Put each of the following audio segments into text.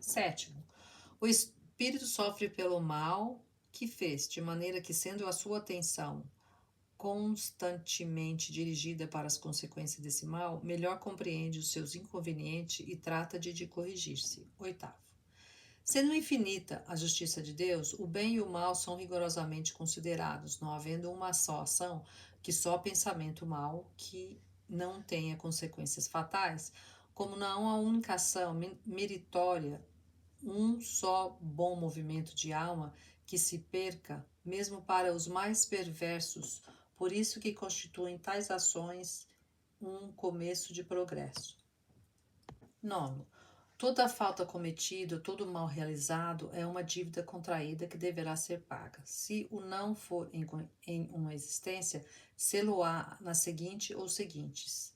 Sétimo, o espírito sofre pelo mal que fez, de maneira que, sendo a sua atenção constantemente dirigida para as consequências desse mal, melhor compreende os seus inconvenientes e trata de corrigir-se. Oitavo, sendo infinita a justiça de Deus, o bem e o mal são rigorosamente considerados, não havendo uma só ação que só pensamento mal que não tenha consequências fatais, como não há única ação meritória, um só bom movimento de alma que se perca, mesmo para os mais perversos, por isso que constituem tais ações um começo de progresso. Nono, toda falta cometida, todo mal realizado é uma dívida contraída que deverá ser paga. Se o não for em uma existência, sê-lo-á na seguinte ou seguintes,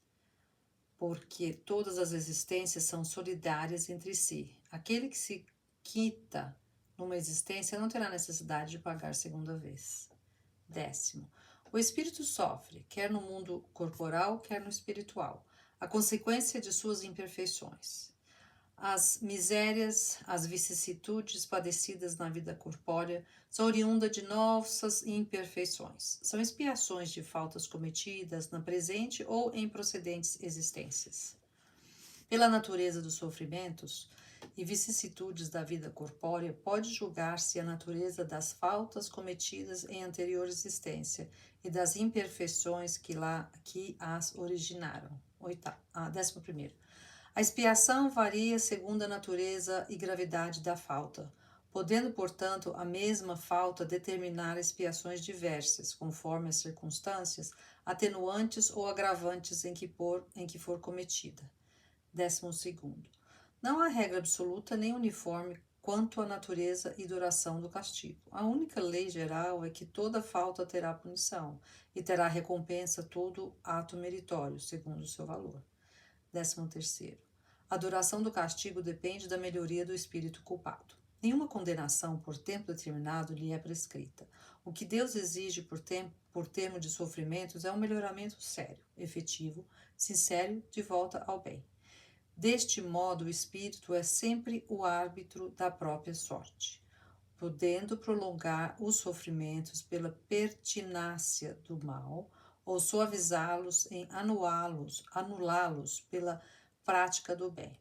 porque todas as existências são solidárias entre si. Aquele que se quita numa existência não terá necessidade de pagar segunda vez. Décimo, o espírito sofre, quer no mundo corporal, quer no espiritual, a consequência de suas imperfeições. As misérias, as vicissitudes padecidas na vida corpórea são oriundas de nossas imperfeições. São expiações de faltas cometidas na presente ou em procedentes existências. Pela natureza dos sofrimentos e vicissitudes da vida corpórea, pode julgar-se a natureza das faltas cometidas em anterior existência e das imperfeições que as originaram. 11º. A expiação varia segundo a natureza e gravidade da falta, podendo, portanto, a mesma falta determinar expiações diversas, conforme as circunstâncias, atenuantes ou agravantes em que for cometida. 12º. Não há regra absoluta nem uniforme quanto à natureza e duração do castigo. A única lei geral é que toda falta terá punição e terá recompensa todo ato meritório, segundo o seu valor. 13º. A duração do castigo depende da melhoria do espírito culpado. Nenhuma condenação por tempo determinado lhe é prescrita. O que Deus exige por termo de sofrimentos é um melhoramento sério, efetivo, sincero, de volta ao bem. Deste modo, o espírito é sempre o árbitro da própria sorte, podendo prolongar os sofrimentos pela pertinácia do mal ou suavizá-los em anulá-los pela prática do bem.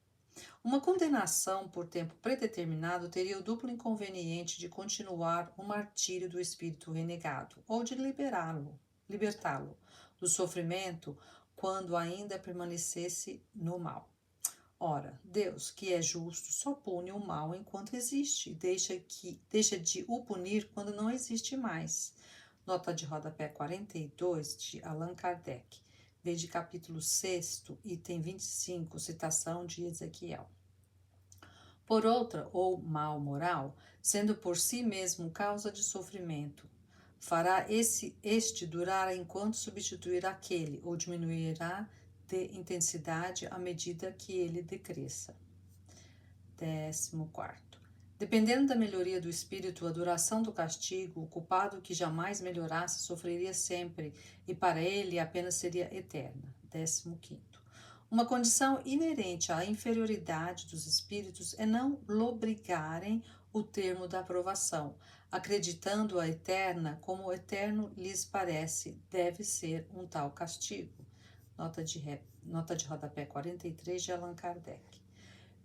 Uma condenação por tempo predeterminado teria o duplo inconveniente de continuar o martírio do espírito renegado ou de libertá-lo do sofrimento quando ainda permanecesse no mal. Ora, Deus, que é justo, só pune o mal enquanto existe e deixa de o punir quando não existe mais. Nota de rodapé 42 de Allan Kardec. Veja capítulo 6, item 25, citação de Ezequiel. Por outra, ou mal moral, sendo por si mesmo causa de sofrimento, fará este durar enquanto substituir aquele, ou diminuirá de intensidade à medida que ele decresça. 14º. Dependendo da melhoria do espírito, a duração do castigo, o culpado que jamais melhorasse sofreria sempre, e para ele apenas seria eterna. 15º. Uma condição inerente à inferioridade dos espíritos é não lobrigarem o termo da aprovação, acreditando-a eterna como o eterno lhes parece, deve ser um tal castigo. Nota de rodapé 43 de Allan Kardec.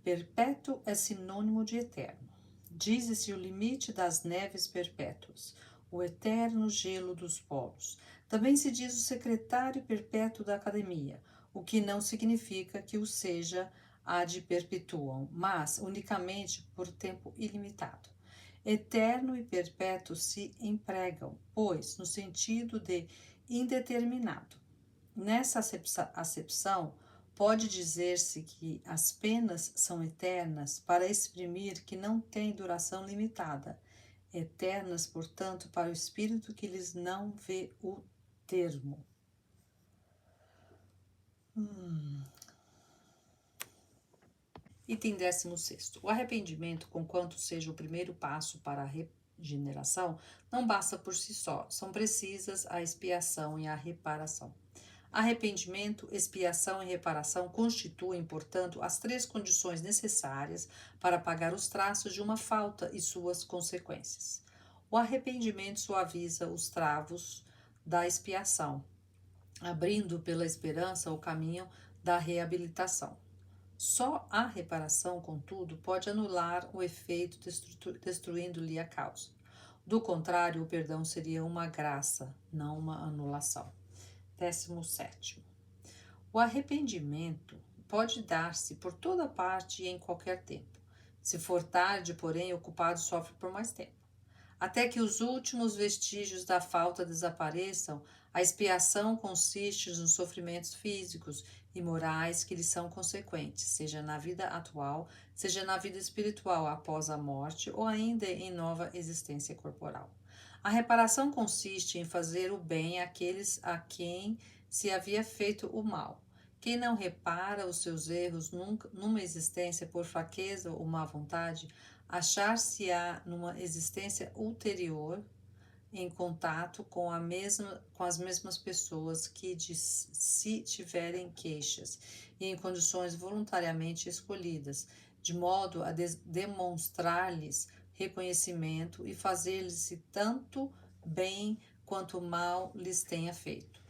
Perpétuo é sinônimo de eterno. Diz-se o limite das neves perpétuas, o eterno gelo dos polos. Também se diz o secretário perpétuo da academia, o que não significa que o seja ad perpetuum, mas unicamente por tempo ilimitado. Eterno e perpétuo se empregam, pois, no sentido de indeterminado. Nessa acepção, pode dizer-se que as penas são eternas para exprimir que não têm duração limitada, eternas, portanto, para o espírito que lhes não vê o termo. Item 16. O arrependimento, conquanto seja o primeiro passo para a regeneração, não basta por si só, são precisas a expiação e a reparação. Arrependimento, expiação e reparação constituem, portanto, as 3 condições necessárias para apagar os traços de uma falta e suas consequências. O arrependimento suaviza os travos da expiação, abrindo pela esperança o caminho da reabilitação. Só a reparação, contudo, pode anular o efeito, destruindo-lhe a causa. Do contrário, o perdão seria uma graça, não uma anulação. 17º. O arrependimento pode dar-se por toda parte e em qualquer tempo. Se for tarde, porém, o culpado sofre por mais tempo. Até que os últimos vestígios da falta desapareçam, a expiação consiste nos sofrimentos físicos e morais que lhe são consequentes, seja na vida atual, seja na vida espiritual após a morte ou ainda em nova existência corporal. A reparação consiste em fazer o bem àqueles a quem se havia feito o mal. Quem não repara os seus erros numa existência por fraqueza ou má vontade, achar-se-á numa existência ulterior em contato com as mesmas pessoas que de si tiverem queixas e em condições voluntariamente escolhidas, de modo a demonstrar-lhes reconhecimento e fazer-lhes tanto bem quanto mal lhes tenha feito.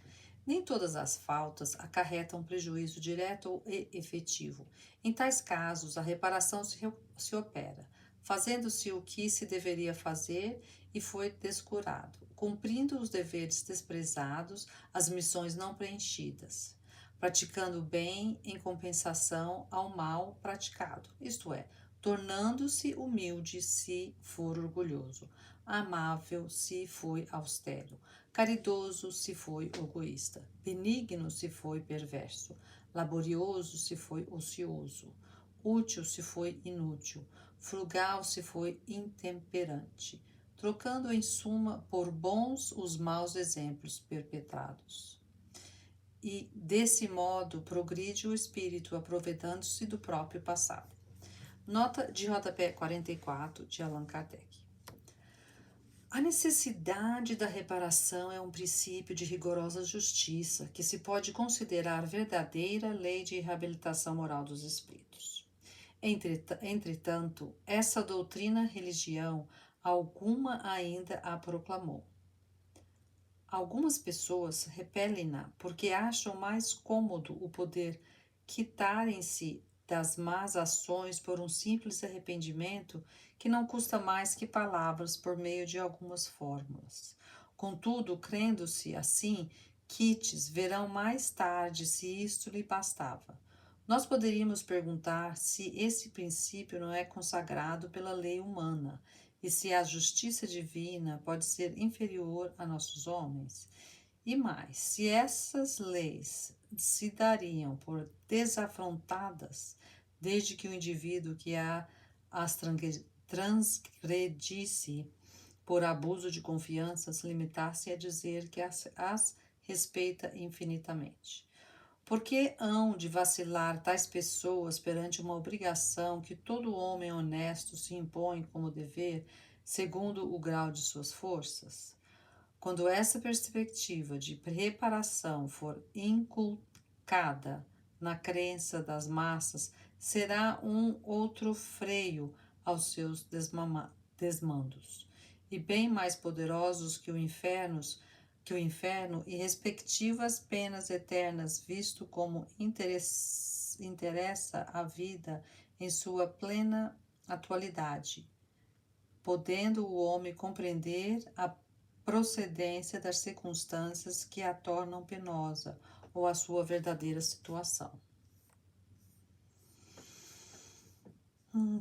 Nem todas as faltas acarretam prejuízo direto e efetivo. Em tais casos, a reparação se opera, fazendo-se o que se deveria fazer e foi descurado, cumprindo os deveres desprezados, as missões não preenchidas, praticando o bem em compensação ao mal praticado, isto é, tornando-se humilde se for orgulhoso, amável se foi austero, caridoso se foi egoísta, benigno se foi perverso, laborioso se foi ocioso, útil se foi inútil, frugal se foi intemperante, trocando em suma por bons os maus exemplos perpetrados. E desse modo progride o espírito, aproveitando-se do próprio passado. Nota de rodapé 44 de Allan Kardec. A necessidade da reparação é um princípio de rigorosa justiça que se pode considerar verdadeira lei de reabilitação moral dos espíritos. Entretanto, essa doutrina religião alguma ainda a proclamou. Algumas pessoas repelem-na porque acham mais cômodo o poder quitarem-se das más ações por um simples arrependimento que não custa mais que palavras por meio de algumas fórmulas. Contudo, crendo-se assim, quites verão mais tarde se isto lhe bastava. Nós poderíamos perguntar se esse princípio não é consagrado pela lei humana e se a justiça divina pode ser inferior a nossos homens. E mais, se essas leis se dariam por desafrontadas, desde que o indivíduo que as transgredisse por abuso de confiança se limitasse a dizer que as respeita infinitamente. Por que hão de vacilar tais pessoas perante uma obrigação que todo homem honesto se impõe como dever, segundo o grau de suas forças? Quando essa perspectiva de reparação for inculcada na crença das massas, será um outro freio aos seus desmandos, e bem mais poderosos que o inferno e respectivas penas eternas, visto como interessa a vida em sua plena atualidade, podendo o homem compreender a procedência das circunstâncias que a tornam penosa ou a sua verdadeira situação.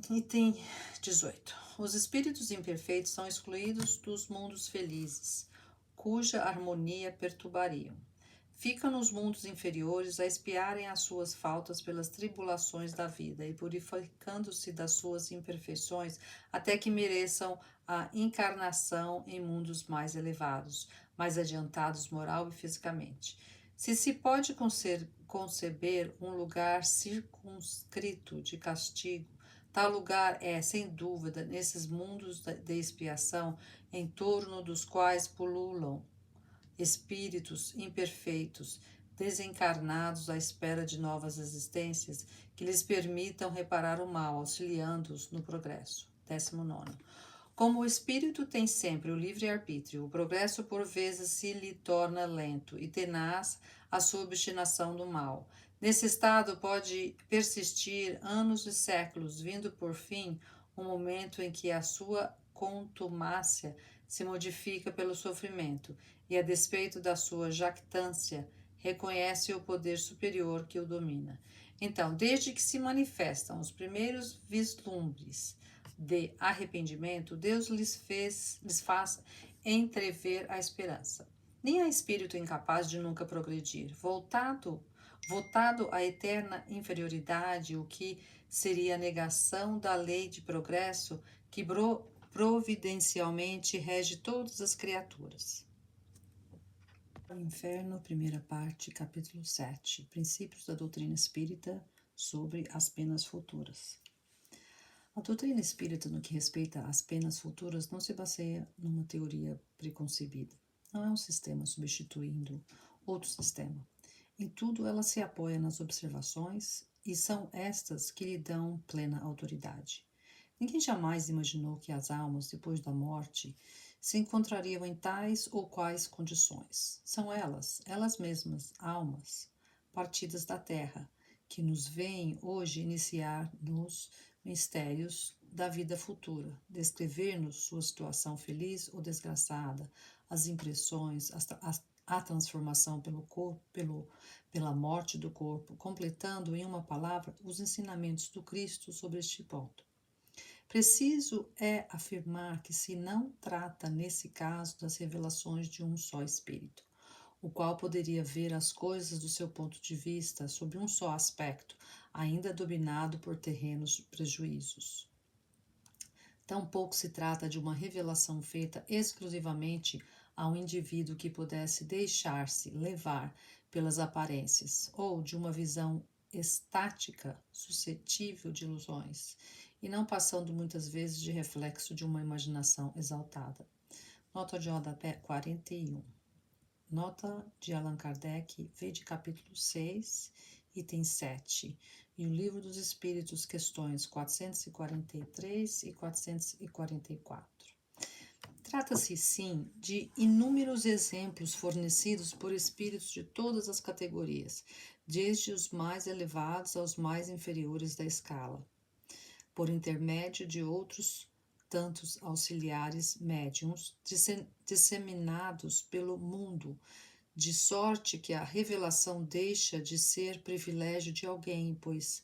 Item 18. Os espíritos imperfeitos são excluídos dos mundos felizes, cuja harmonia perturbariam. Ficam nos mundos inferiores a expiarem as suas faltas pelas tribulações da vida e purificando-se das suas imperfeições até que mereçam a encarnação em mundos mais elevados, mais adiantados moral e fisicamente. Se pode conceber um lugar circunscrito de castigo, tal lugar é, sem dúvida, nesses mundos de expiação, em torno dos quais pululam espíritos imperfeitos, desencarnados à espera de novas existências que lhes permitam reparar o mal, auxiliando-os no progresso. 19. Como o espírito tem sempre o livre-arbítrio, o progresso por vezes se lhe torna lento e tenaz a sua obstinação do mal. Nesse estado pode persistir anos e séculos, vindo por fim um momento em que a sua contumácia se modifica pelo sofrimento e, a despeito da sua jactância, reconhece o poder superior que o domina. Então, desde que se manifestam os primeiros vislumbres de arrependimento, Deus lhes faz entrever a esperança. Nem há espírito incapaz de nunca progredir, votado à eterna inferioridade, o que seria a negação da lei de progresso que providencialmente rege todas as criaturas. O Inferno, primeira parte, capítulo 7, Princípios da doutrina espírita sobre as penas futuras. A doutrina espírita, no que respeita às penas futuras, não se baseia numa teoria preconcebida. Não é um sistema substituindo outro sistema. Em tudo, ela se apoia nas observações e são estas que lhe dão plena autoridade. Ninguém jamais imaginou que as almas, depois da morte, se encontrariam em tais ou quais condições. São elas mesmas, almas, partidas da terra, que nos veem hoje iniciar nos mistérios da vida futura, descrever-nos sua situação feliz ou desgraçada, as impressões, a transformação pela morte do corpo, completando em uma palavra os ensinamentos do Cristo sobre este ponto. Preciso é afirmar que se não trata, nesse caso, das revelações de um só espírito, o qual poderia ver as coisas do seu ponto de vista sob um só aspecto, ainda dominado por terrenos prejuízos. Tampouco se trata de uma revelação feita exclusivamente a um indivíduo que pudesse deixar-se levar pelas aparências, ou de uma visão estática suscetível de ilusões, e não passando muitas vezes de reflexo de uma imaginação exaltada. Nota de rodapé 41. Nota de Allan Kardec, vede capítulo 6, item 7, e o Livro dos Espíritos, questões 443 e 444. Trata-se, sim, de inúmeros exemplos fornecidos por espíritos de todas as categorias, desde os mais elevados aos mais inferiores da escala, por intermédio de outros tantos auxiliares médiuns disseminados pelo mundo, de sorte que a revelação deixa de ser privilégio de alguém, pois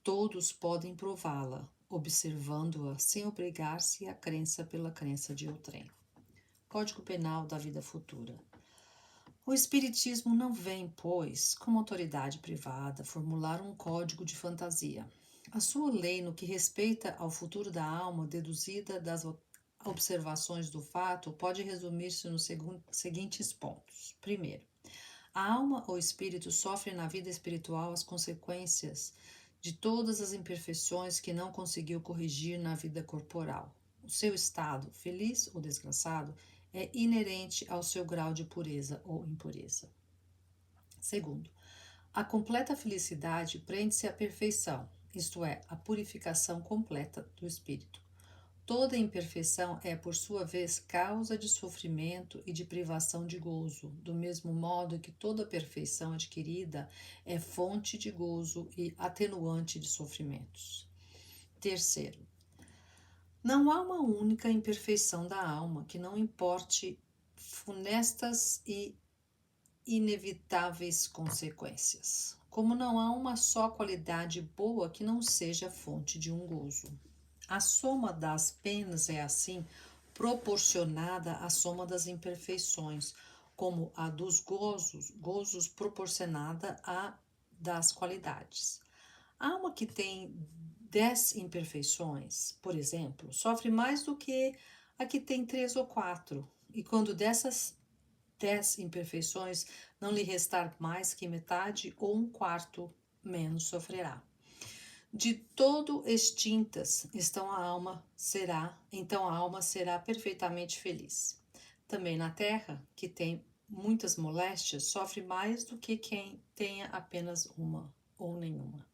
todos podem prová-la, observando-a sem obrigar-se à crença pela crença de outrem. Código Penal da Vida Futura. O Espiritismo não vem, pois, como autoridade privada, formular um código de fantasia. A sua lei, no que respeita ao futuro da alma, deduzida das observações do fato, pode resumir-se nos seguintes pontos. Primeiro, a alma ou espírito sofre na vida espiritual as consequências de todas as imperfeições que não conseguiu corrigir na vida corporal. O seu estado, feliz ou desgraçado, é inerente ao seu grau de pureza ou impureza. Segundo, a completa felicidade prende-se à perfeição, isto é, à purificação completa do espírito. Toda imperfeição é, por sua vez, causa de sofrimento e de privação de gozo, do mesmo modo que toda perfeição adquirida é fonte de gozo e atenuante de sofrimentos. Terceiro, não há uma única imperfeição da alma que não importe funestas e inevitáveis consequências, como não há uma só qualidade boa que não seja fonte de um gozo. A soma das penas é, assim, proporcionada à soma das imperfeições, como a dos gozos proporcionada à das qualidades. A alma que tem 10 imperfeições, por exemplo, sofre mais do que a que tem 3 ou 4, e quando dessas 10 imperfeições não lhe restar mais que metade ou um quarto, menos sofrerá. De todo extintas, então a alma será perfeitamente feliz. Também na terra, que tem muitas moléstias sofre mais do que quem tenha apenas uma ou nenhuma.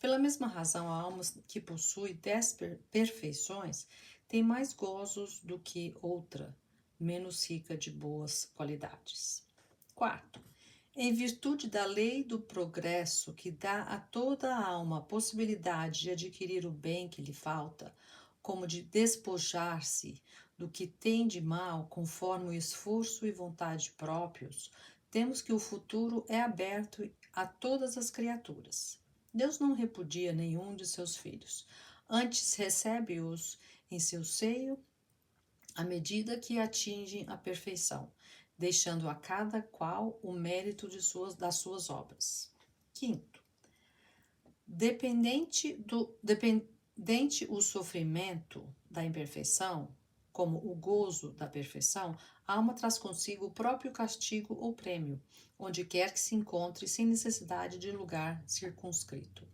Pela mesma razão, a alma que possui 10 perfeições tem mais gozos do que outra, menos rica de boas qualidades. Quarto, em virtude da lei do progresso que dá a toda a alma a possibilidade de adquirir o bem que lhe falta, como de despojar-se do que tem de mal conforme o esforço e vontade próprios, temos que o futuro é aberto a todas as criaturas. Deus não repudia nenhum de seus filhos, antes recebe-os em seu seio à medida que atingem a perfeição, deixando a cada qual o mérito das suas obras. Quinto, dependente o sofrimento da imperfeição, como o gozo da perfeição, a alma traz consigo o próprio castigo ou prêmio, onde quer que se encontre, sem necessidade de lugar circunscrito.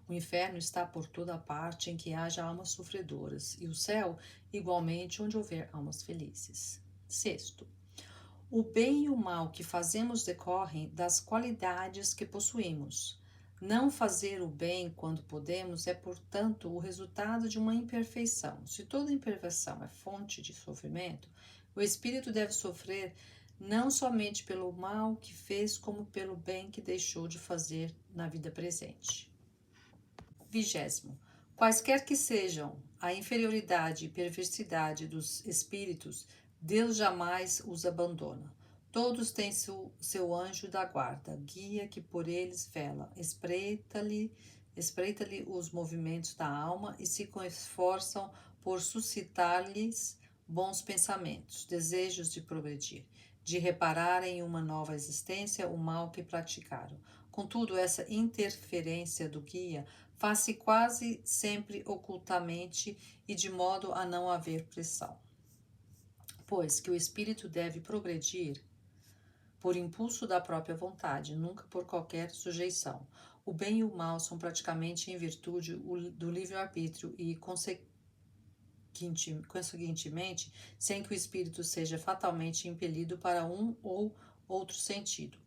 O inferno está por toda parte em que haja almas sofredoras, e o céu, igualmente, onde houver almas felizes. Sexto, o bem e o mal que fazemos decorrem das qualidades que possuímos. Não fazer o bem quando podemos é, portanto, o resultado de uma imperfeição. Se toda imperfeição é fonte de sofrimento, o espírito deve sofrer não somente pelo mal que fez, como pelo bem que deixou de fazer na vida presente. 20. Quaisquer que sejam a inferioridade e perversidade dos espíritos, Deus jamais os abandona. Todos têm seu anjo da guarda, guia que por eles vela, espreita-lhe os movimentos da alma e se esforçam por suscitar-lhes bons pensamentos, desejos de progredir, de reparar em uma nova existência o mal que praticaram. Contudo, essa interferência do guia faz-se quase sempre ocultamente e de modo a não haver pressão. Pois que o espírito deve progredir por impulso da própria vontade, nunca por qualquer sujeição. O bem e o mal são praticamente em virtude do livre-arbítrio e, conseguintemente, sem que o espírito seja fatalmente impelido para um ou outro sentido.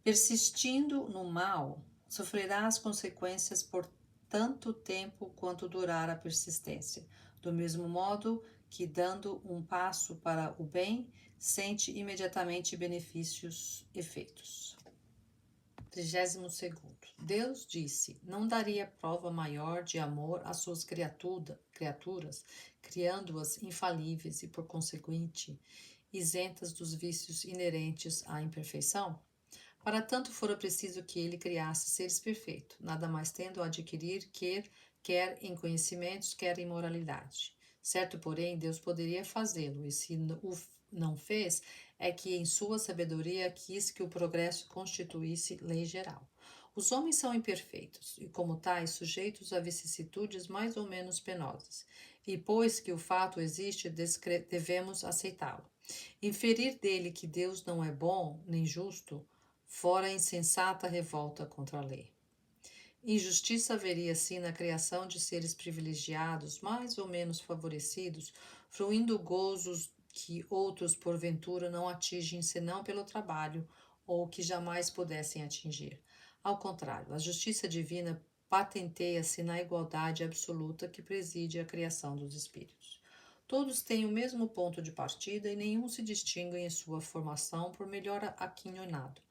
Persistindo no mal, sofrerá as consequências por tanto tempo quanto durar a persistência. Do mesmo modo que, dando um passo para o bem, sente imediatamente benefícios e efeitos. 32. Deus disse: não daria prova maior de amor às suas criaturas, criando-as infalíveis e, por conseguinte, isentas dos vícios inerentes à imperfeição? Para tanto fora preciso que ele criasse seres perfeitos, nada mais tendo a adquirir quer em conhecimentos, quer em moralidade. Certo, porém, Deus poderia fazê-lo, e se o não fez, é que em sua sabedoria quis que o progresso constituísse lei geral. Os homens são imperfeitos, e como tais, sujeitos a vicissitudes mais ou menos penosas, e pois que o fato existe, devemos aceitá-lo. Inferir dele que Deus não é bom nem justo, fora a insensata revolta contra a lei. Injustiça haveria, sim, na criação de seres privilegiados, mais ou menos favorecidos, fruindo gozos que outros, porventura, não atingem senão pelo trabalho, ou que jamais pudessem atingir. Ao contrário, a justiça divina patenteia-se na igualdade absoluta que preside a criação dos espíritos. Todos têm o mesmo ponto de partida e nenhum se distingue em sua formação por melhor aquinhonado.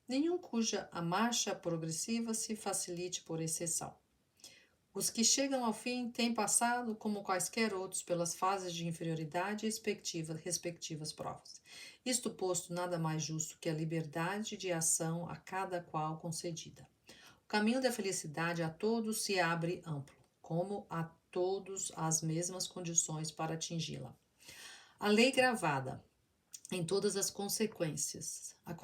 Nenhum cuja a marcha progressiva se facilite por exceção. Os que chegam ao fim têm passado, como quaisquer outros, pelas fases de inferioridade e respectivas provas. Isto posto, nada mais justo que a liberdade de ação a cada qual concedida. O caminho da felicidade a todos se abre amplo, como a todos as mesmas condições para atingi-la. A lei gravada em todas as consciências, a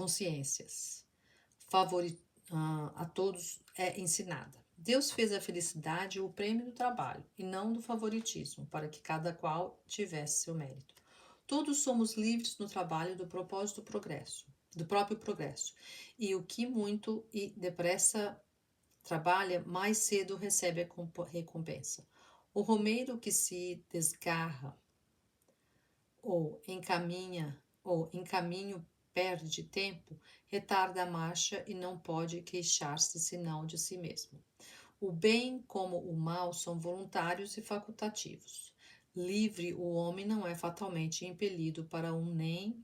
todos é ensinada. Deus fez a felicidade o prêmio do trabalho, e não do favoritismo, para que cada qual tivesse seu mérito. Todos somos livres no trabalho do propósito do próprio progresso, e o que muito e depressa trabalha, mais cedo recebe a recompensa. O romeiro que se desgarra ou em caminho perde tempo, retarda a marcha e não pode queixar-se senão de si mesmo. O bem como o mal são voluntários e facultativos. Livre, o homem não é fatalmente impelido para um nem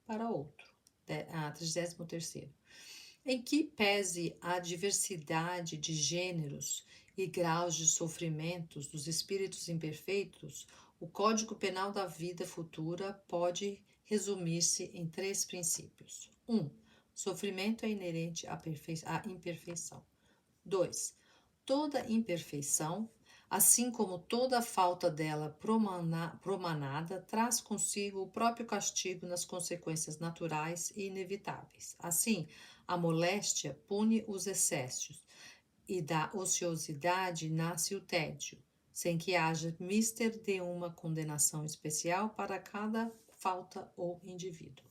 para outro. 33º. Em que pese a diversidade de gêneros e graus de sofrimentos dos espíritos imperfeitos, o Código Penal da Vida Futura pode resumir-se em 3 princípios. 1. Sofrimento é inerente à imperfeição. 2. Toda imperfeição, assim como toda falta dela promanada, traz consigo o próprio castigo nas consequências naturais e inevitáveis. Assim, a moléstia pune os excessos, e da ociosidade nasce o tédio, sem que haja mister de uma condenação especial para cada falta ou indivíduo.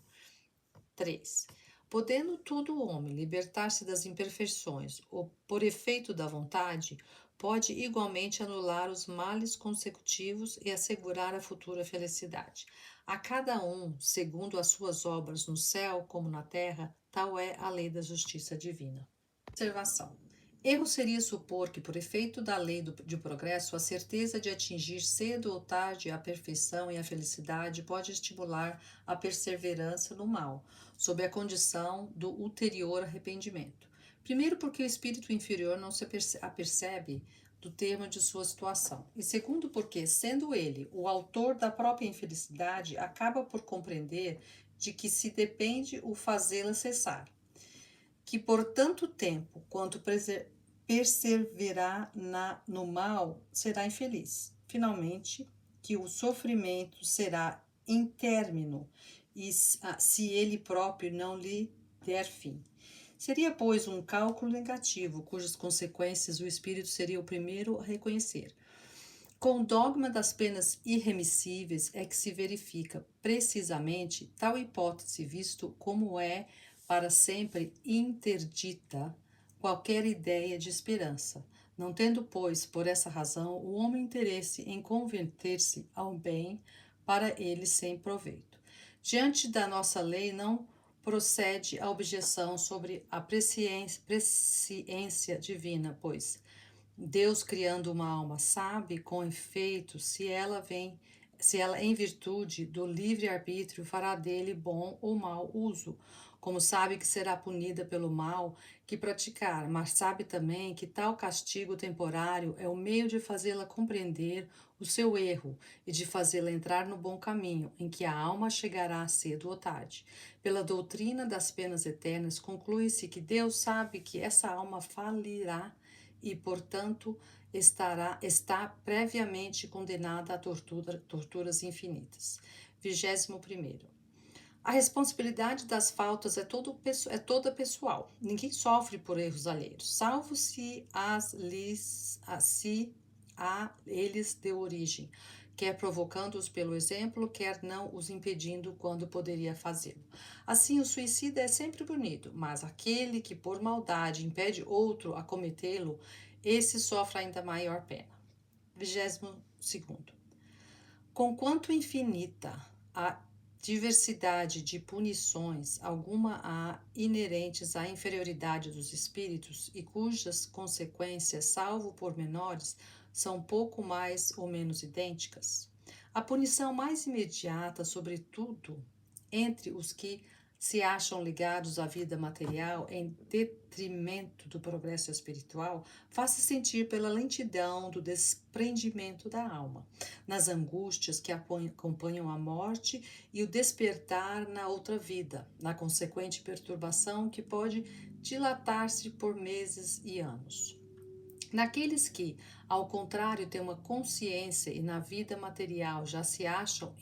3. Podendo todo homem libertar-se das imperfeições, ou por efeito da vontade, pode igualmente anular os males consecutivos e assegurar a futura felicidade. A cada um, segundo as suas obras no céu como na terra, tal é a lei da justiça divina. Observação. Erro seria supor que, por efeito da lei de progresso, a certeza de atingir cedo ou tarde a perfeição e a felicidade pode estimular a perseverança no mal, sob a condição do ulterior arrependimento. Primeiro, porque o espírito inferior não se apercebe do termo de sua situação. E segundo, porque, sendo ele o autor da própria infelicidade, acaba por compreender de que se depende o fazê-la cessar, que por tanto tempo quanto perseverar no mal será infeliz. Finalmente, que o sofrimento será intérmino e se ele próprio não lhe der fim. Seria, pois, um cálculo negativo, cujas consequências o espírito seria o primeiro a reconhecer. Com o dogma das penas irremissíveis é que se verifica precisamente tal hipótese, visto como é para sempre interdita qualquer ideia de esperança, não tendo, pois, por essa razão, o homem interesse em converter-se ao bem para ele sem proveito. Diante da nossa lei não procede a objeção sobre a presciência divina, pois Deus, criando uma alma, sabe com efeito se ela em virtude do livre-arbítrio fará dele bom ou mau uso, como sabe que será punida pelo mal que praticar, mas sabe também que tal castigo temporário é o meio de fazê-la compreender o seu erro e de fazê-la entrar no bom caminho, em que a alma chegará cedo ou tarde. Pela doutrina das penas eternas, conclui-se que Deus sabe que essa alma falirá e, portanto, está previamente condenada a torturas infinitas. 21º. A responsabilidade das faltas é toda pessoal. Ninguém sofre por erros alheios, salvo se a eles deu origem, quer provocando-os pelo exemplo, quer não os impedindo quando poderia fazê-lo. Assim, o suicida é sempre punido, mas aquele que por maldade impede outro a cometê-lo, esse sofre ainda maior pena. 22º. Conquanto infinita a diversidade de punições, alguma há inerentes à inferioridade dos espíritos e cujas consequências, salvo por menores, são pouco mais ou menos idênticas. A punição mais imediata, sobretudo entre os que se acham ligados à vida material em detrimento do progresso espiritual, faz-se sentir pela lentidão do desprendimento da alma, nas angústias que acompanham a morte e o despertar na outra vida, na consequente perturbação que pode dilatar-se por meses e anos. Naqueles que, ao contrário, têm uma consciência e na vida material já se acham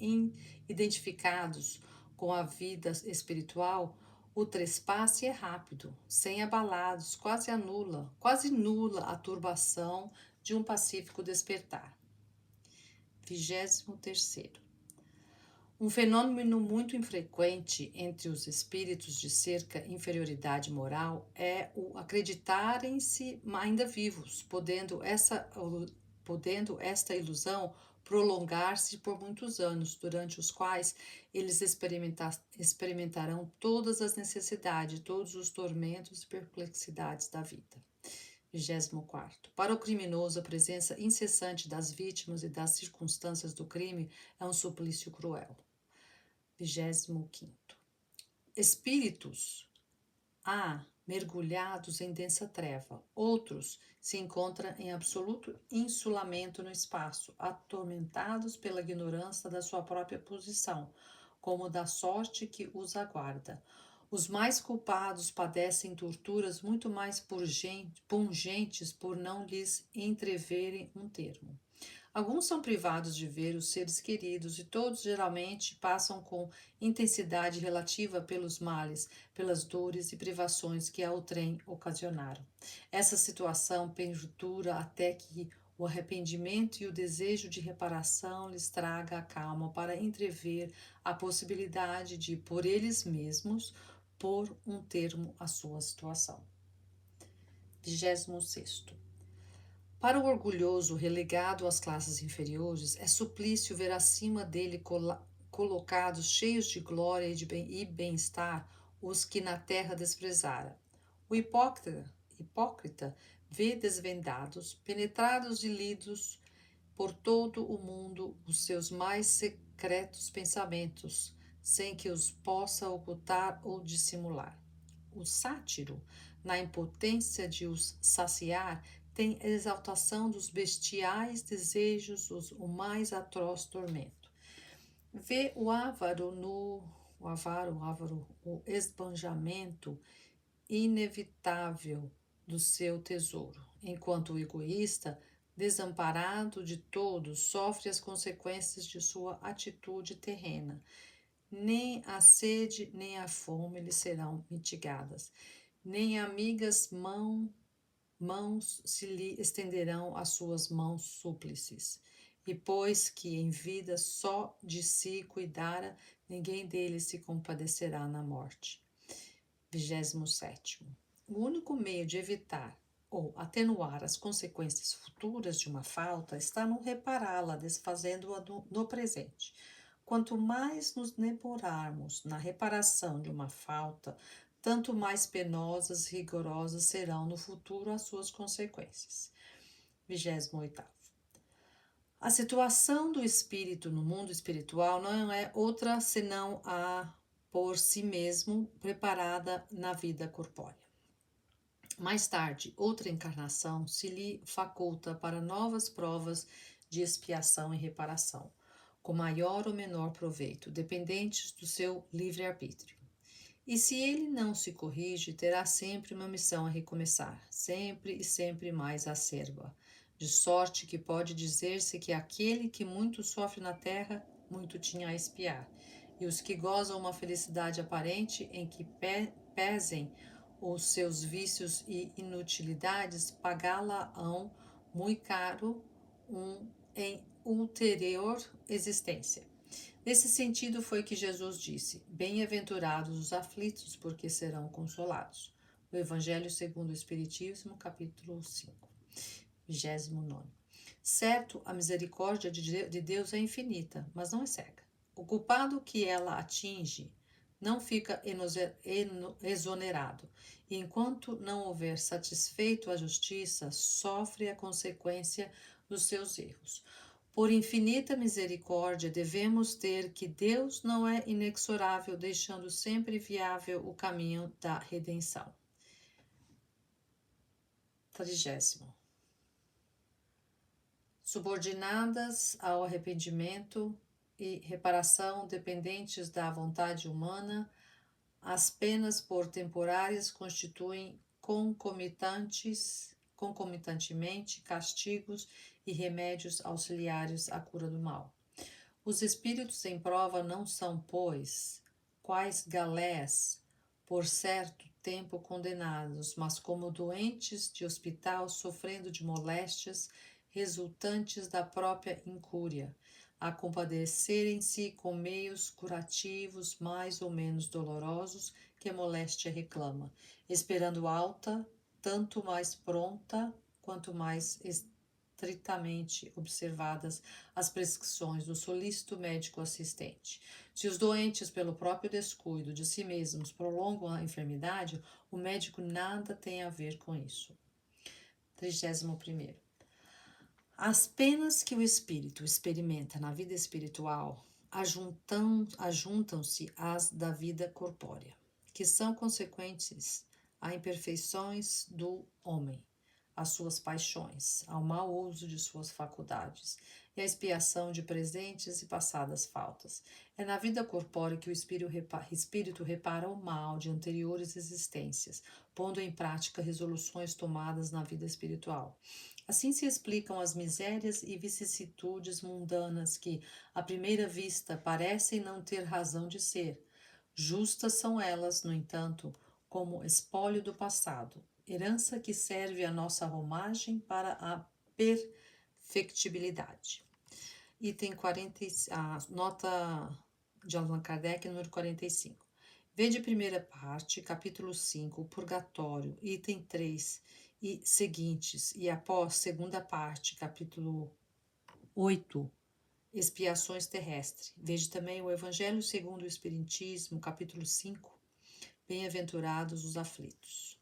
identificados com a vida espiritual, o trespasse é rápido, sem abalados, quase nula a turbação de um pacífico despertar. 23º. Um fenômeno muito infrequente entre os espíritos de cerca inferioridade moral é o acreditarem-se ainda vivos, podendo esta ilusão prolongar-se por muitos anos, durante os quais eles experimentarão todas as necessidades, todos os tormentos e perplexidades da vida. 24. Para o criminoso, a presença incessante das vítimas e das circunstâncias do crime é um suplício cruel. 25. Espíritos há mergulhados em densa treva. Outros se encontram em absoluto insulamento no espaço, atormentados pela ignorância da sua própria posição, como da sorte que os aguarda. Os mais culpados padecem torturas muito mais pungentes por não lhes entreverem um termo. Alguns são privados de ver os seres queridos e todos geralmente passam com intensidade relativa pelos males, pelas dores e privações que ao trem ocasionaram. Essa situação perdura até que o arrependimento e o desejo de reparação lhes traga a calma para entrever a possibilidade de, por eles mesmos, pôr um termo à sua situação. 26. Para o orgulhoso relegado às classes inferiores, é suplício ver acima dele colocados cheios de glória e bem-estar os que na terra desprezara. O hipócrita vê desvendados, penetrados e lidos por todo o mundo os seus mais secretos pensamentos, sem que os possa ocultar ou dissimular. O sátiro, na impotência de os saciar, tem exaltação dos bestiais desejos, o mais atroz tormento. Vê o o esbanjamento inevitável do seu tesouro, enquanto o egoísta, desamparado de todos, sofre as consequências de sua atitude terrena. Nem a sede nem a fome lhe serão mitigadas, nem amigas mãos se lhe estenderão as suas mãos súplices. E pois que em vida só de si cuidara, ninguém dele se compadecerá na morte. 27. O único meio de evitar ou atenuar as consequências futuras de uma falta está no repará-la, desfazendo-a no presente. Quanto mais nos demorarmos na reparação de uma falta, tanto mais penosas e rigorosas serão no futuro as suas consequências. 28. A situação do espírito no mundo espiritual não é outra senão a por si mesmo preparada na vida corpórea. Mais tarde, outra encarnação se lhe faculta para novas provas de expiação e reparação, com maior ou menor proveito, dependentes do seu livre-arbítrio. E se ele não se corrige, terá sempre uma missão a recomeçar, sempre e sempre mais acerba, de sorte que pode dizer-se que aquele que muito sofre na terra, muito tinha a expiar, e os que gozam uma felicidade aparente em que pesem os seus vícios e inutilidades, pagá-la-ão muito caro em ulterior existência. Nesse sentido foi que Jesus disse: bem-aventurados os aflitos, porque serão consolados. O Evangelho segundo o Espiritismo, capítulo 5. 29. Certo, a misericórdia de Deus é infinita, mas não é cega. O culpado que ela atinge não fica exonerado, e enquanto não houver satisfeito a justiça, sofre a consequência dos seus erros. Por infinita misericórdia, devemos ter que Deus não é inexorável, deixando sempre viável o caminho da redenção. 30. Subordinadas ao arrependimento e reparação dependentes da vontade humana, as penas por temporárias constituem concomitantemente castigos e remédios auxiliares à cura do mal. Os espíritos em prova não são, pois, quais galés, por certo tempo condenados, mas como doentes de hospital sofrendo de moléstias resultantes da própria incúria, a compadecerem-se com meios curativos mais ou menos dolorosos que a moléstia reclama, esperando alta, tanto mais pronta quanto mais estritamente observadas as prescrições do solícito médico assistente. Se os doentes, pelo próprio descuido de si mesmos, prolongam a enfermidade, o médico nada tem a ver com isso. 31º. As penas que o espírito experimenta na vida espiritual ajuntam-se às da vida corpórea, que são consequentes a imperfeições do homem, às suas paixões, ao mau uso de suas faculdades e à expiação de presentes e passadas faltas. É na vida corpórea que o espírito repara o mal de anteriores existências, pondo em prática resoluções tomadas na vida espiritual. Assim se explicam as misérias e vicissitudes mundanas que, à primeira vista, parecem não ter razão de ser. Justas são elas, no entanto, como espólio do passado, herança que serve à nossa romagem para a perfectibilidade. Item 40, a nota de Allan Kardec, número 45. Vede primeira parte, capítulo 5, o Purgatório, item 3 e seguintes, e após segunda parte, capítulo 8, Expiações terrestres. Veja também o Evangelho segundo o Espiritismo, capítulo 5, Bem-aventurados os aflitos.